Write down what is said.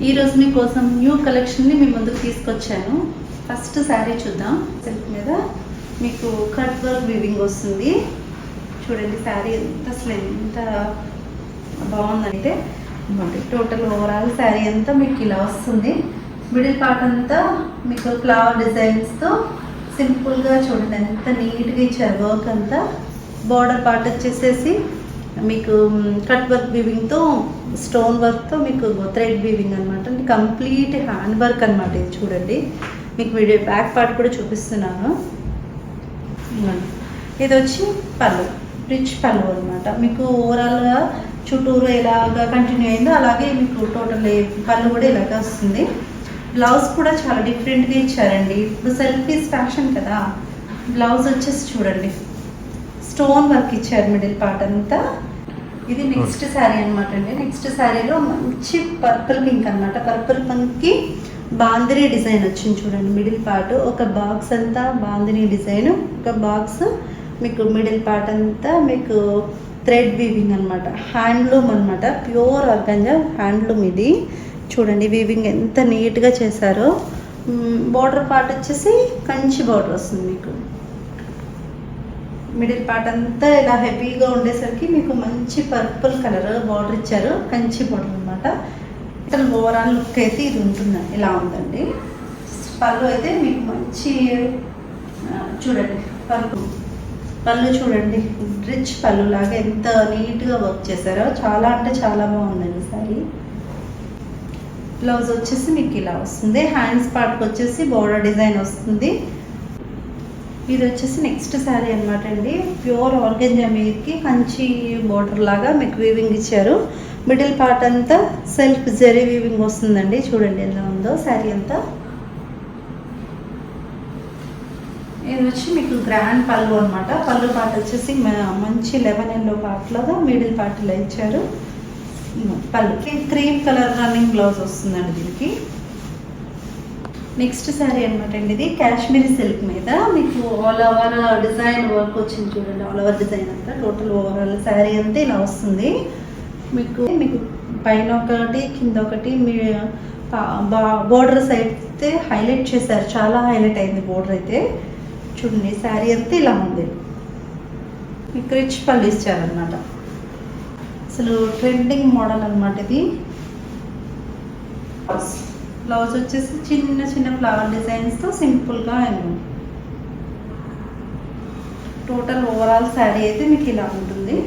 ఈరోజు మీకోసం న్యూ కలెక్షన్ని మీ ముందుకు తీసుకొచ్చాను. ఫస్ట్ శారీ చూద్దాం. సిల్క్ మీద మీకు కట్ వర్క్ వీవింగ్ వస్తుంది. చూడండి శారీ ఎంత బాగుందంటే టోటల్ ఓవరాల్ శారీ అంతా మీకు ఇలా వస్తుంది. మిడిల్ పార్ట్ అంతా మీకు ఫ్లవర్ డిజైన్స్తో సింపుల్గా చూడండి ఎంత నీట్గా ఇచ్చారు. వర్క్ అంతా బార్డర్ పార్ట్ వచ్చేసేసి మీకు కట్ వర్క్ వీవింగ్తో స్టోన్ వర్క్తో మీకు థ్రెడ్ వీవింగ్ అనమాట. కంప్లీట్ హ్యాండ్ వర్క్ అనమాట. ఇది చూడండి మీకు వీడియో బ్యాక్ పార్ట్ కూడా చూపిస్తున్నాను. ఇది వచ్చి పళ్ళు, రిచ్ పళ్ళు అనమాట. మీకు ఓవరాల్గా చుట్టూరు ఎలాగా కంటిన్యూ అయిందో అలాగే మీకు టోటల్ పళ్ళు కూడా ఇలాగే వస్తుంది. బ్లౌజ్ కూడా చాలా డిఫరెంట్గా ఇచ్చారండి. ఇప్పుడు సెల్ఫీస్ ఫ్యాషన్ కదా. బ్లౌజ్ వచ్చేసి చూడండి స్టోన్ వర్క్ ఇచ్చారు మిడిల్ పార్ట్ అంతా. ఇది నెక్స్ట్ శారీ అనమాట అండి. నెక్స్ట్ శారీలో మంచి పర్పుల్ పింక్ అనమాట. పర్పుల్ పింక్కి బాందినీ డిజైన్ వచ్చింది చూడండి. మిడిల్ పార్ట్ ఒక బాక్స్ అంతా బాందినీ డిజైన్, ఒక బాక్స్ మీకు మిడిల్ పార్ట్ అంతా మీకు థ్రెడ్ వీవింగ్ అనమాట. హ్యాండ్లూమ్ అనమాట, ప్యూర్ ఆర్గాంజా హ్యాండ్లూమ్. ఇది చూడండి వీవింగ్ ఎంత నీట్గా చేశారో. బార్డర్ పార్ట్ వచ్చేసి కంచి బార్డర్ వస్తుంది. మీకు మిడిల్ పార్ట్ అంతా ఇలా హెవీగా ఉండేసరికి మీకు మంచి పర్పుల్ కలర్ బార్డర్ ఇచ్చారు, కంచి బార్డర్ అనమాట. ఇక్కడ ఓవరాల్ లుక్ అయితే ఇది ఉంటుంది, ఇలా ఉందండి. పళ్ళు అయితే మీకు మంచి చూడండి పళ్ళు చూడండి రిచ్ పళ్ళు లాగా ఎంత నీట్గా వర్క్ చేశారో. చాలా అంటే చాలా బాగుందండి సారీ. బ్లౌజ్ వచ్చేసి మీకు ఇలా వస్తుంది. హ్యాండ్స్ పార్ట్కి వచ్చేసి బోర్డర్ డిజైన్ వస్తుంది. ఇది వచ్చేసి నెక్స్ట్ శారీ అనమాట అండి. ప్యూర్ ఆర్గంజా మీదకి కంచి బోర్డర్ లాగా మీకు వీవింగ్ ఇచ్చారు. మిడిల్ పార్ట్ అంతా సెల్ఫ్ జరీ వీవింగ్ వస్తుందండి. చూడండి ఎలా ఉందో శారీ అంతా. ఇది వచ్చి మీకు గ్రాండ్ పళ్ళు అనమాట. పళ్ళు పార్ట్ వచ్చేసి మంచి లెమన్ ఎల్లో పార్ట్ లాగా మిడిల్ పార్ట్ ఇలా ఇచ్చారు. పళ్ళు క్రీమ్ కలర్ రన్నింగ్ బ్లౌజ్ వస్తుందండి దీనికి. నెక్స్ట్ శారీ అనమాట అండి. ఇది కాశ్మీరీ సిల్క్ మీద మీకు ఆల్ ఓవర్ డిజైన్ వర్క్ వచ్చింది చూడండి. ఆల్ ఓవర్ డిజైన్ అంతా టోటల్ ఓవరాల్ శారీ అంతా ఇలా వస్తుంది. మీకు పైన ఒకటి కింద ఒకటి మీ బోర్డర్ సైడ్ అయితే హైలైట్ చేశారు. చాలా హైలైట్ అయింది బోర్డర్ అయితే. చూడండి శారీ అంతా ఇలా ఉంది. మీకు రిచ్ పళ్ళు ఇచ్చారనమాట. అసలు ట్రెండింగ్ మోడల్ అనమాట ఇది. బ్లౌజ్ వచ్చేసి చిన్న చిన్న ఫ్లవర్ డిజైన్స్తో సింపుల్గా టోటల్ ఓవరాల్ శారీ అయితే మీకు ఇలా ఉంటుంది.